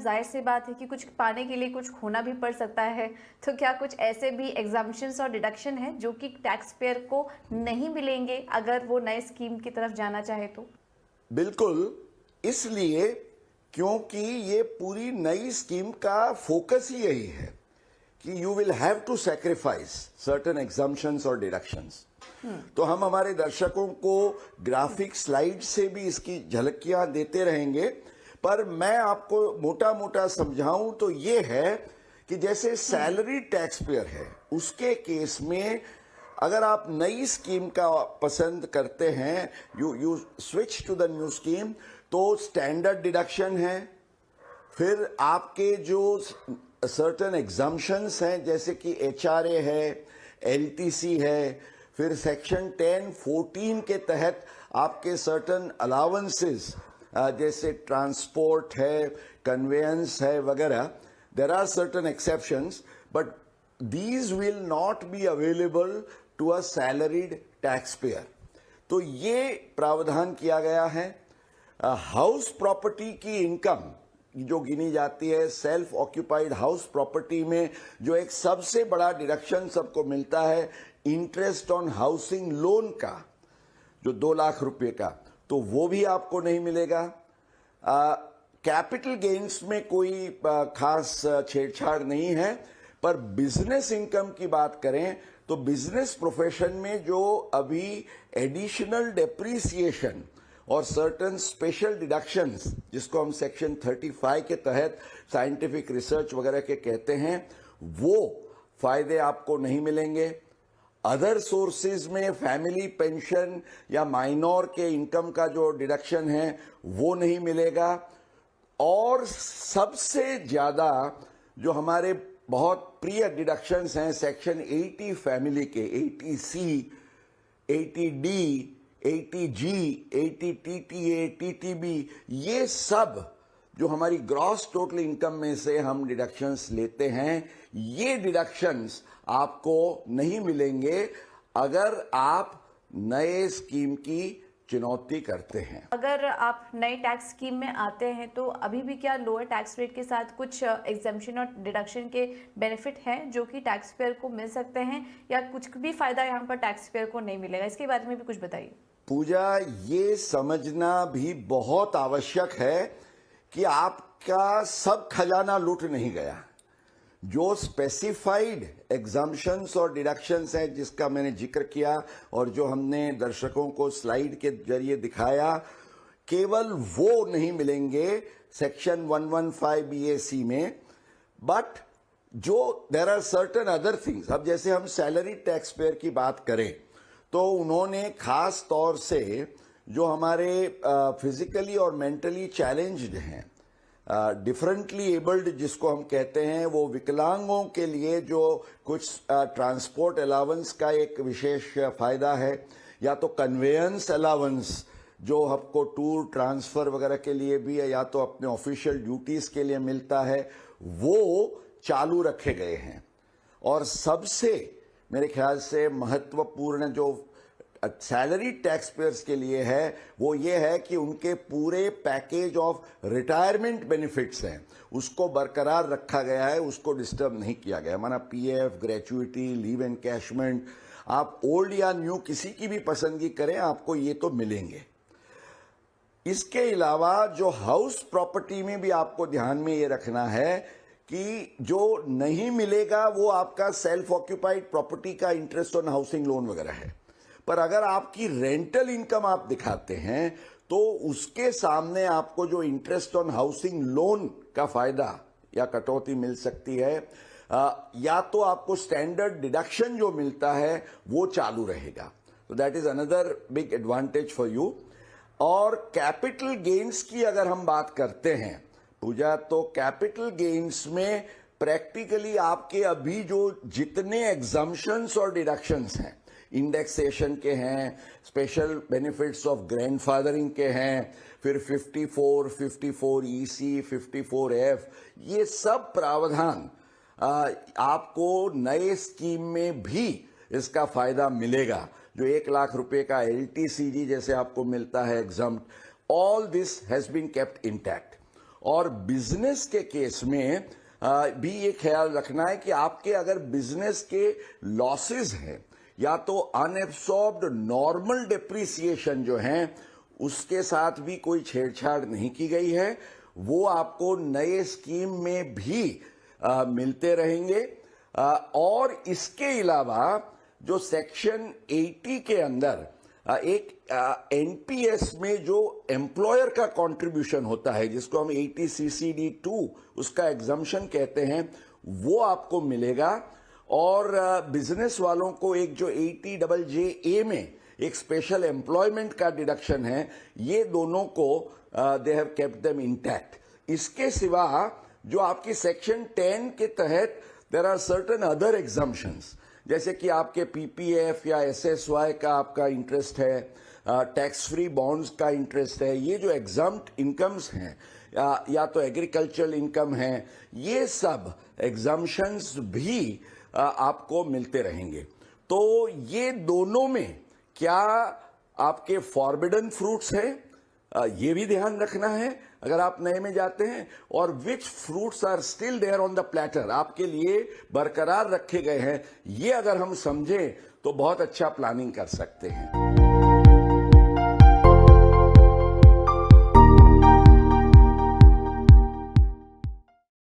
जाहिर सी बात है कि कुछ पाने के लिए कुछ खोना भी पड़ सकता है, तो क्या कुछ ऐसे भी एग्जाम्पशंस और डिडक्शन है जो कि टैक्स पेयर को नहीं मिलेंगे अगर वो नए स्कीम की तरफ जाना चाहे तो? बिल्कुल, इसलिए क्योंकि ये पूरी नई स्कीम का फोकस ही यही है कि you will have to sacrifice certain exemptions और डिडक्शंस। तो हम हमारे दर्शकों को ग्राफिक स्लाइड से भी इसकी झलकियां देते रहेंगे, पर मैं आपको मोटा मोटा समझाऊं तो ये है कि जैसे सैलरी टैक्स पेयर है, उसके केस में अगर आप नई स्कीम का पसंद करते हैं, you switch to the new scheme, तो स्टैंडर्ड डिडक्शन है, फिर आपके जो सर्टेन एग्जाम्पशंस हैं जैसे कि एचआरए है, एलटीसी है, फिर सेक्शन 10(14) के तहत आपके सर्टेन अलाउंसेस जैसे ट्रांसपोर्ट है, कन्वेयंस है वगैरह, there are certain exceptions, but these will not be available to a salaried taxpayer। तो ये प्रावधान किया गया है। हाउस प्रॉपर्टी की इनकम जो गिनी जाती है, सेल्फ ऑक्यूपाइड हाउस प्रॉपर्टी में जो एक सबसे बड़ा डिडक्शन सबको मिलता है, इंटरेस्ट ऑन हाउसिंग लोन का, जो 2 लाख रुपए का, तो वो भी आपको नहीं मिलेगा। कैपिटल गेन्स में कोई खास छेड़छाड़ नहीं है, पर बिजनेस इनकम की बात करें तो बिजनेस प्रोफेशन में जो अभी एडिशनल डेप्रिसिएशन और सर्टेन स्पेशल डिडक्शंस, जिसको हम सेक्शन 35 के तहत साइंटिफिक रिसर्च वगैरह के कहते हैं, वो फायदे आपको नहीं मिलेंगे। अदर सोर्सेज में फैमिली पेंशन या माइनर के इनकम का जो डिडक्शन है वो नहीं मिलेगा। और सबसे ज्यादा जो हमारे बहुत प्रिय डिडक्शंस हैं सेक्शन 80 फैमिली के, 80C, 80D, 80G, 80TTA, TTB, ये सब जो हमारी ग्रॉस टोटल इनकम में से हम डिडक्शंस लेते हैं, ये डिडक्शंस आपको नहीं मिलेंगे अगर आप नए स्कीम की चुनौती करते हैं। अगर आप नए टैक्स स्कीम में आते हैं तो अभी भी क्या लोअर टैक्स रेट के साथ कुछ एग्जेम्पशन और डिडक्शन के बेनिफिट हैं जो कि टैक्स पेयर को मिल सकते हैं, या कुछ भी फायदा यहाँ पर टैक्स पेयर को नहीं मिलेगा? इसके बारे में भी कुछ बताइए। पूजा, ये समझना भी बहुत आवश्यक है कि आपका सब खजाना लूट नहीं गया। जो स्पेसिफाइड एग्जाम्पशंस और डिडक्शंस हैं जिसका मैंने जिक्र किया और जो हमने दर्शकों को स्लाइड के जरिए दिखाया, केवल वो नहीं मिलेंगे सेक्शन 115 BAC में, बट जो there are certain other things. अब जैसे हम सैलरी टैक्स पेयर की बात करें तो उन्होंने खास तौर से जो हमारे फिजिकली और मेंटली चैलेंज्ड हैं, डिफरेंटली एबल्ड जिसको हम कहते हैं, वो विकलांगों के लिए जो कुछ ट्रांसपोर्ट अलाउंस का एक विशेष फायदा है, या तो कन्वेयंस अलाउंस जो आपको टूर ट्रांसफर वगैरह के लिए भी है, या तो अपने ऑफिशियल ड्यूटीज के लिए मिलता है, वो चालू रखे गए हैं। और सबसे मेरे ख्याल से महत्वपूर्ण जो सैलरी टैक्स पेयर्स के लिए है वो ये है कि उनके पूरे पैकेज ऑफ रिटायरमेंट बेनिफिट्स हैं उसको बरकरार रखा गया है, उसको डिस्टर्ब नहीं किया गया। माना पीएफ, ग्रेचुइटी, लीव एनकैशमेंट, आप ओल्ड या न्यू किसी की भी पसंदगी करें, आपको ये तो मिलेंगे। इसके अलावा जो हाउस प्रॉपर्टी में भी आपको ध्यान में ये रखना है कि जो नहीं मिलेगा वो आपका सेल्फ ऑक्यूपाइड प्रॉपर्टी का इंटरेस्ट ऑन हाउसिंग लोन वगैरह है, पर अगर आपकी रेंटल इनकम आप दिखाते हैं तो उसके सामने आपको जो इंटरेस्ट ऑन हाउसिंग लोन का फायदा या कटौती मिल सकती है, या तो आपको स्टैंडर्ड डिडक्शन जो मिलता है वो चालू रहेगा। तो that is another big advantage for you. और कैपिटल गेन्स की अगर हम बात करते हैं पूजा, तो कैपिटल गेन्स में प्रैक्टिकली आपके अभी जो जितने एग्जम्पशंस और डिडक्शंस हैं, इंडेक्सेशन के हैं, स्पेशल बेनिफिट्स ऑफ ग्रैंडफादरिंग के हैं, फिर 54, 54EC, 54F, ये सब प्रावधान आपको नए स्कीम में भी इसका फायदा मिलेगा। जो 1 लाख रुपए का LTCG जैसे आपको मिलता है exempt, all this has been kept intact. और बिजनेस के केस में भी ये ख्याल रखना है कि आपके अगर बिजनेस के लॉसेस हैं या तो अनएब्सॉर्ब्ड नॉर्मल डेप्रिसिएशन जो हैं उसके साथ भी कोई छेड़छाड़ नहीं की गई है, वो आपको नए स्कीम में भी मिलते रहेंगे। और इसके अलावा जो सेक्शन 80 के अंदर एक एनपीएस में जो एम्प्लॉयर का कंट्रीब्यूशन होता है जिसको हम 80 CCD2 उसका एग्जम्पशन कहते हैं, वो आपको मिलेगा। और बिजनेस वालों को एक जो 80JJA में एक स्पेशल एम्प्लॉयमेंट का डिडक्शन है, ये दोनों को they have kept them intact. इसके सिवा जो आपकी सेक्शन 10 के तहत there are certain other exemptions, जैसे कि आपके पीपीएफ या एसएसवाई का आपका इंटरेस्ट है, टैक्स फ्री बॉन्ड्स का इंटरेस्ट है, ये जो एग्जम्प्ट इनकम्स हैं या तो एग्रीकल्चरल इनकम है, ये सब एग्जम्पशंस भी आपको मिलते रहेंगे। तो ये दोनों में क्या आपके फॉरबिडन फ्रूट्स हैं, ये भी ध्यान रखना है अगर आप नए में जाते हैं, और which fruits are still there on the platter, आपके लिए बरकरार रखे गए हैं, ये अगर हम समझें तो बहुत अच्छा प्लानिंग कर सकते हैं।